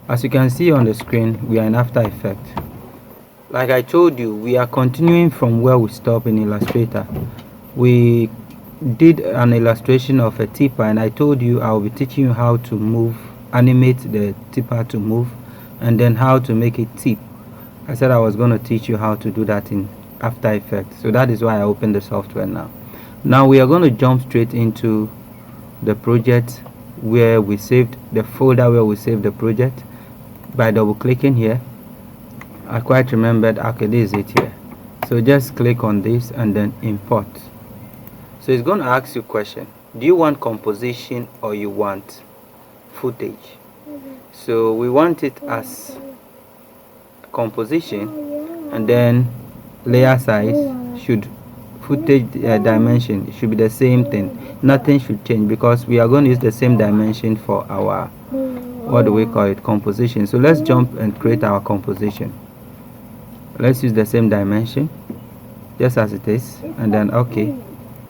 As you can see on the screen, we are in After Effects. Like I told you, we are continuing from where we stopped in Illustrator. We did an illustration of a tipper, and I told you I will be teaching you how to animate the tipper to move, and then how to make it tip. I said I was going to teach you how to do that in After Effects. So that is why I opened the software now. Now we are going to jump straight into the project where we saved the folder where we saved the project by double clicking here. I quite remembered, okay, this is it here. So just click on this and then import. So it's going to ask you a question: do you want composition or you want footage? So we want it as composition, and then layer size should footage dimension should be the same thing. Nothing should change because we are going to use the same dimension for our, what do we call it, composition. So let's jump and create our composition. Let's use the same dimension just as it is, and then okay.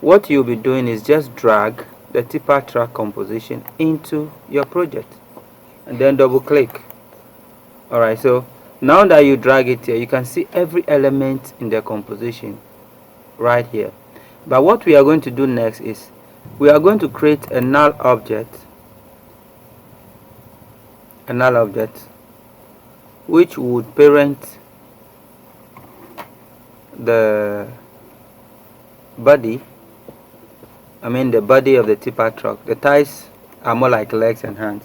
What you'll be doing is just drag the tipper track composition into your project and then double click. Alright, so now that you drag it here, you can see every element in the composition right here. But what we are going to do next is we are going to create a null object, which would parent the body, the body of the tipper truck. The tires are more like legs and hands.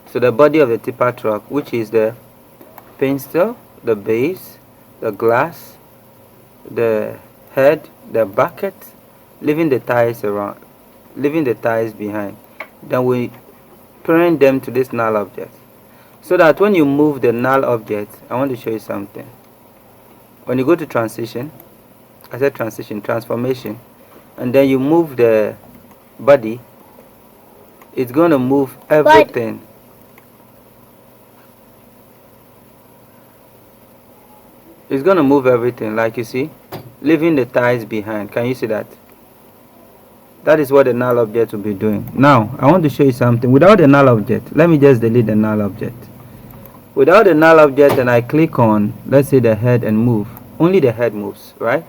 So the body of the tipper truck, which is the pencil, the base, the glass, the head, the bucket, leaving the tires behind. Then we parent them to this null object, so that when you move the null object, I want to show you something. When you go to transition, I said transition, transformation, and then you move the body, it's going to move everything. It's going to move everything, like you see, leaving the tires behind. Can you see that? That is what the null object will be doing. Now, I want to show you something. Without the null object, let me just delete the null object. Without the null object, and I click on, let's say, the head and move. Only the head moves, right?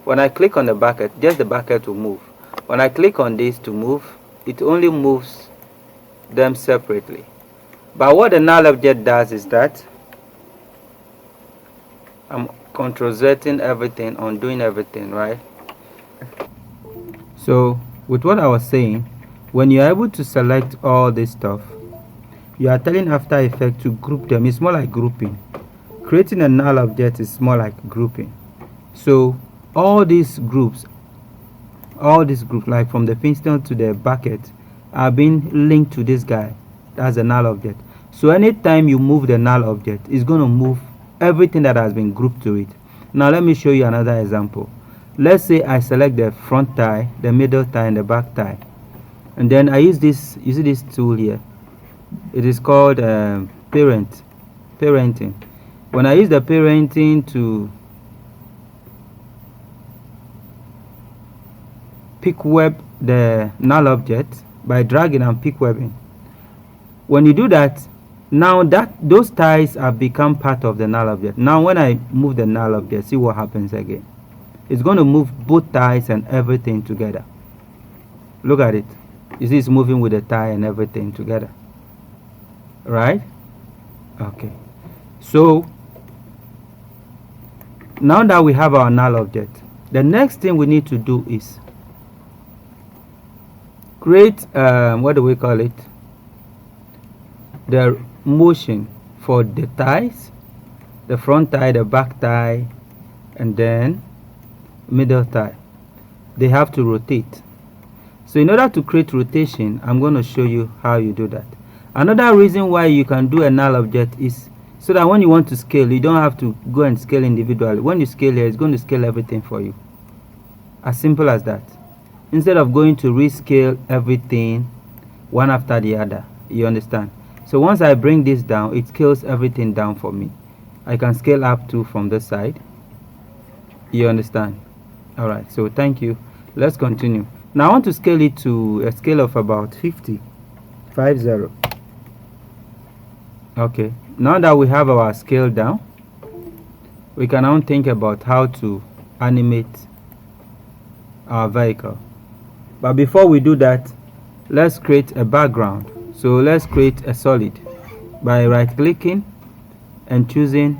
When I click on the bucket, just the bucket will move. When I click on this to move, it only moves them separately. But what the null object does is that I'm Ctrl-Zing everything, undoing everything, right? So with what I was saying, when you're able to select all this stuff, you are telling After Effects to group them. It's more like grouping. Creating a null object is more like grouping. So all these groups, like from the pencil to the bucket, are being linked to this guy. That's a null object. So anytime you move the null object, it's going to move everything that has been grouped to it. Now let me show you another example. Let's say I select the front tie, the middle tie, and the back tie, and then I use this. You see this tool here? It is called parenting. When I use the parenting to pick web the null object by dragging and pick webbing, when you do that, now that those ties have become part of the null object. Now when I move the null object, see what happens again. It's going to move both ties and everything together. Look at it. You see it's moving with the tie and everything together, right? Okay, so now that we have our null object, the next thing we need to do is create what do we call it, the motion for the ties, the front tie, the back tie, and then middle tie. They have to rotate. So in order to create rotation, I'm going to show you how you do that. Another reason why you can do a null object is so that when you want to scale, you don't have to go and scale individually. When you scale here, it's going to scale everything for you. As simple as that. Instead of going to rescale everything one after the other. You understand? So once I bring this down, it scales everything down for me. I can scale up to from this side. You understand? Alright, so thank you. Let's continue. Now I want to scale it to a scale of about 50. Okay, Now that we have our scale down, we can now think about how to animate our vehicle. But before we do that, let's create a background. So let's create a solid by right clicking and choosing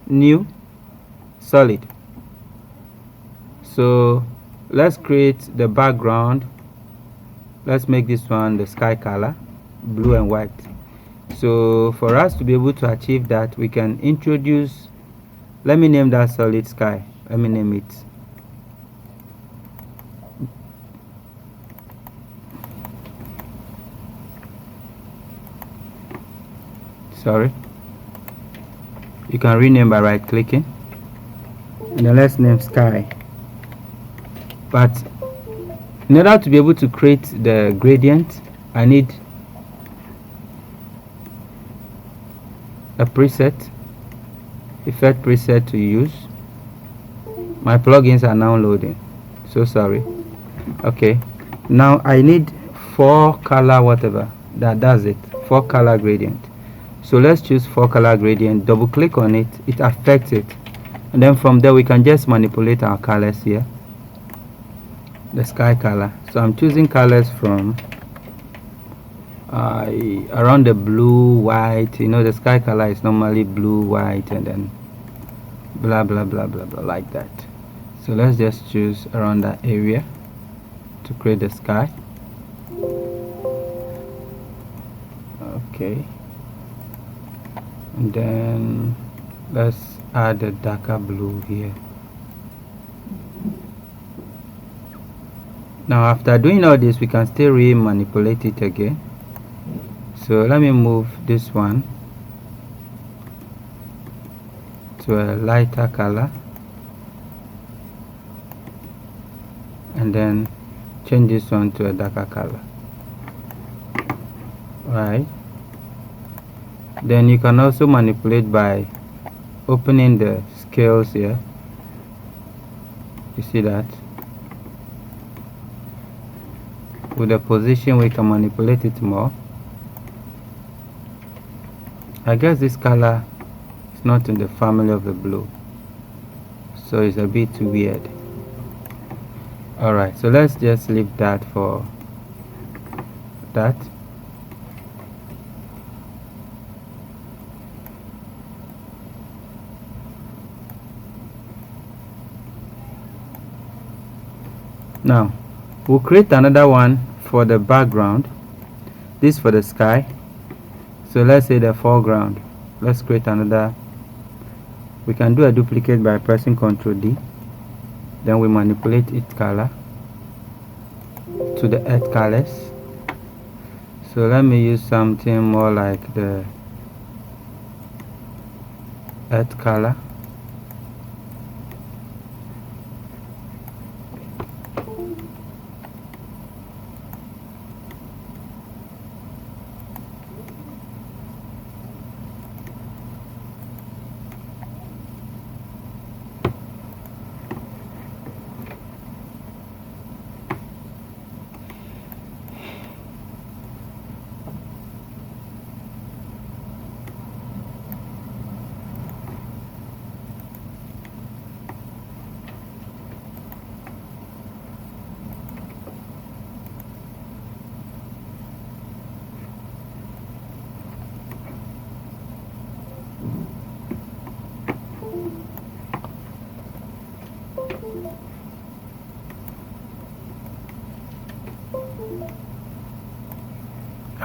new solid. So let's create the background. Let's make this one the sky color, blue and white. So for us to be able to achieve that, we can introduce, let me name that solid sky. Let me name it you can rename by right clicking, and then let's name sky. But in order to be able to create the gradient, I need a preset, effect preset to use. My plugins are now loading, so sorry. Okay, now I need 4 color whatever, that does it, 4 color gradient. So let's choose 4 color gradient, double click on it, it affects it, and then from there we can just manipulate our colors here, the sky color. So I'm choosing colors from around the blue, white. You know, the sky color is normally blue, white, and then blah blah blah blah blah, like that. So let's just choose around that area to create the sky. Okay, and then let's add a darker blue here. Now after doing all this, we can still re-manipulate it again. So let me move this one to a lighter color, and then change this one to a darker color. Right, then you can also manipulate by opening the scales here. You see that with the position we can manipulate it more. I guess this color is not in the family of the blue, so it's a bit weird. Alright, so let's just leave that for that. Now we'll create another one for the background, this for the sky. So let's say the foreground, let's create another. We can do a duplicate by pressing Ctrl D, then we manipulate its color to the earth colors. So let me use something more like the earth color.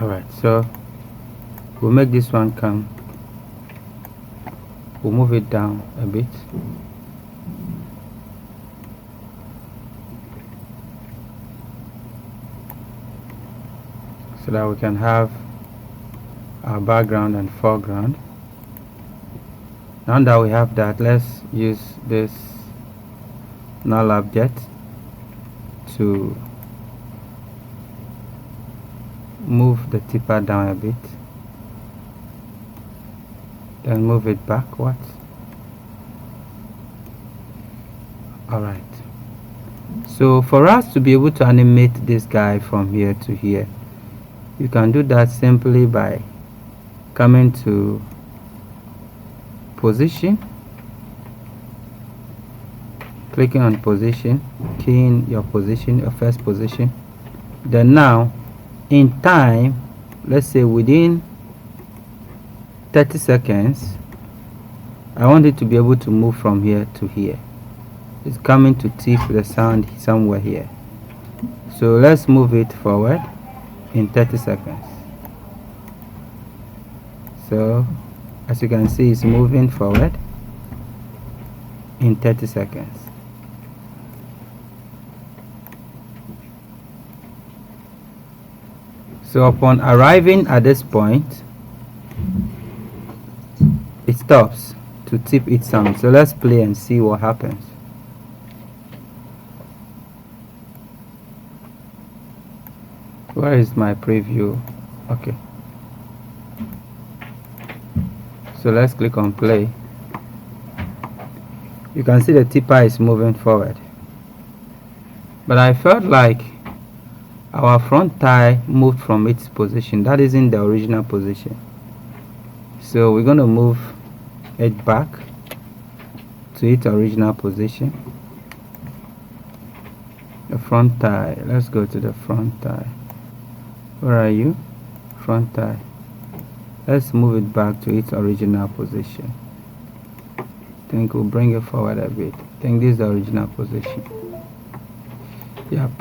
Alright, so we'll make this one come, we'll move it down a bit. So that we can have our background and foreground. Now that we have that, let's use this null object to move the tipper down a bit, then move it backwards. Alright, so for us to be able to animate this guy from here to here, you can do that simply by coming to position, clicking on position, keying your position, your first position. Then now in time, let's say within 30 seconds, I want it to be able to move from here to here. It's coming to tip the sound somewhere here. So let's move it forward in 30 seconds. So as you can see, it's moving forward in 30 seconds. So upon arriving at this point, it stops to tip its sound. So let's play and see what happens. Where is my preview? Okay. So let's click on play. You can see the tipper is moving forward. But I felt like our front tie moved from its position. That isn't the original position. So we're going to move it back to its original position. The front tie. Let's go to the front tie. Where are you? Front tie. Let's move it back to its original position. I think we'll bring it forward a bit. I think this is the original position. Yep.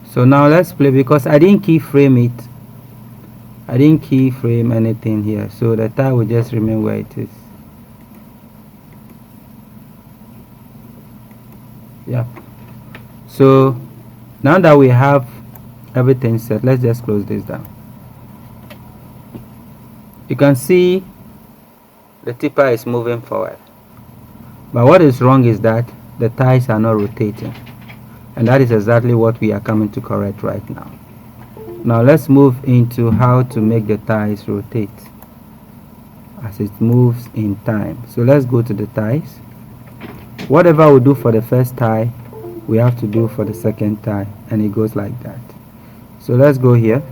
So now let's play, because I didn't keyframe it. I didn't keyframe anything here, so the tie will just remain where it is. Yep. So now that we have everything set, let's just close this down. You can see the tipper is moving forward, but what is wrong is that the ties are not rotating, and that is exactly what we are coming to correct right now. Now let's move into how to make the ties rotate as it moves in time. So let's go to the ties. Whatever we do for the first tie, we have to do for the second tie, and it goes like that. So let's go here,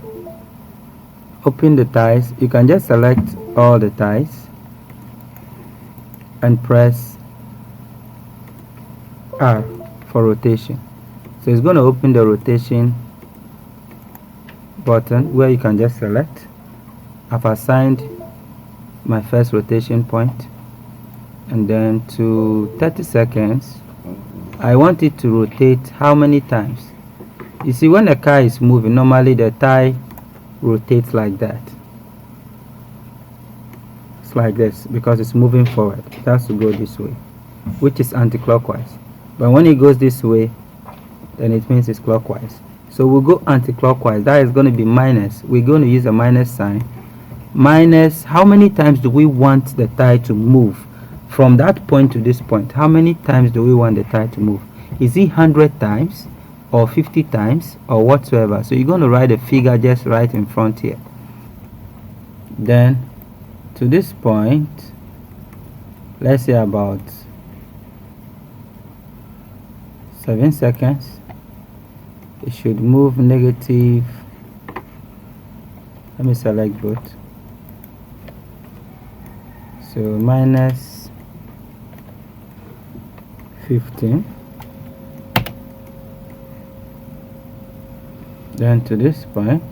open the ties. You can just select all the ties and press R for rotation. So it's going to open the rotation button where you can just select. I've assigned my first rotation point, and then to 30 seconds I want it to rotate how many times? You see, when the car is moving, normally the tie rotates like that. It's like this because it's moving forward. It has to go this way, which is anti-clockwise. But when it goes this way, then it means it's clockwise. So we'll go anti-clockwise. That is going to be minus. We're going to use a minus sign. Minus, how many times do we want the tie to move from that point to this point? How many times do we want the tie to move? Is it 100 times or 50 times or whatsoever? So you're going to write a figure just right in front here. Then to this point, let's say about 7 seconds, it should move negative. Let me select both. So minus 15. Then to this point,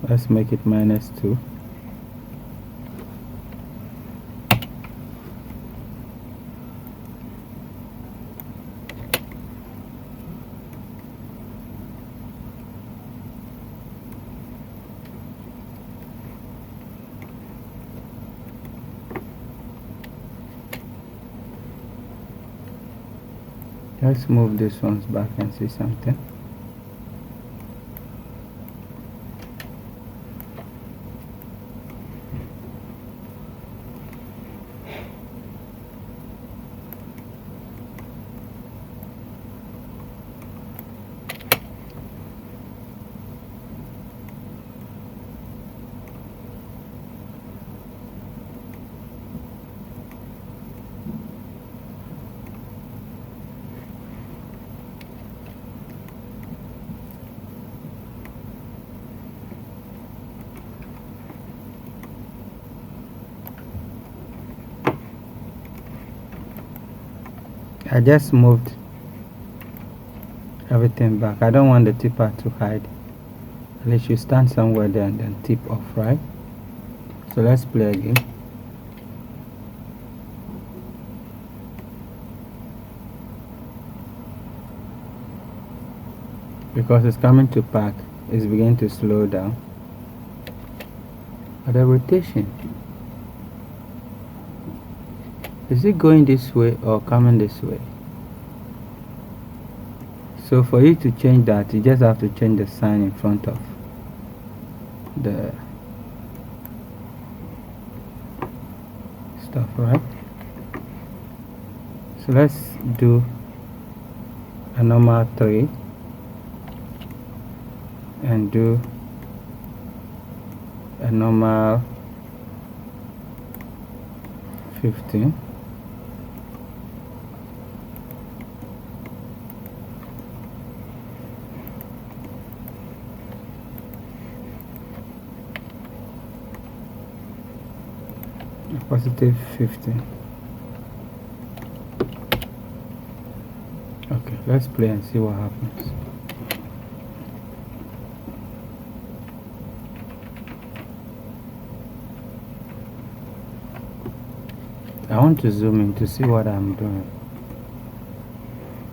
let's make it minus 2. Let's move these ones back and see something. I just moved everything back. I don't want the tipper to hide. At least you stand somewhere there and then tip off, right? So let's play again. Because it's coming to park, it's beginning to slow down. But the rotation, is it going this way or coming this way? So for you to change that, you just have to change the sign in front of the stuff, right? So let's do a normal 3 and do a normal 15. Positive 15. Okay, let's play and see what happens. I want to zoom in to see what I'm doing.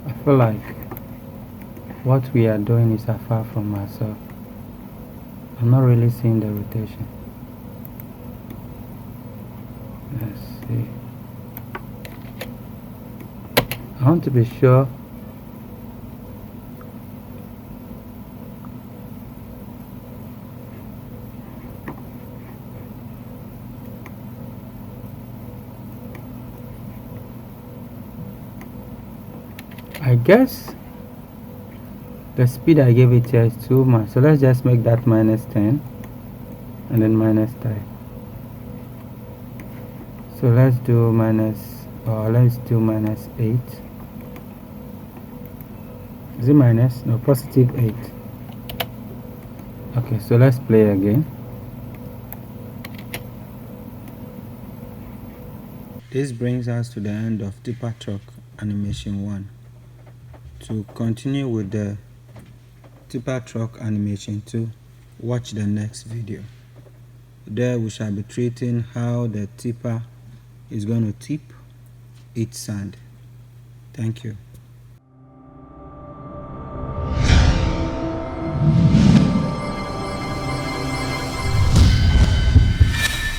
I feel like what we are doing is afar from myself. I'm not really seeing the rotation. Let's see. I want to be sure I guess the speed I gave it here is too much, so let's just make that -10 and then -3. So let's do let's do -8. Is it minus? No, +8. Okay, so let's play again. This brings us to the end of tipper truck animation 1. To continue with the tipper truck animation 2, watch the next video. There we shall be treating how the tipper is going to tip each sand. Thank you.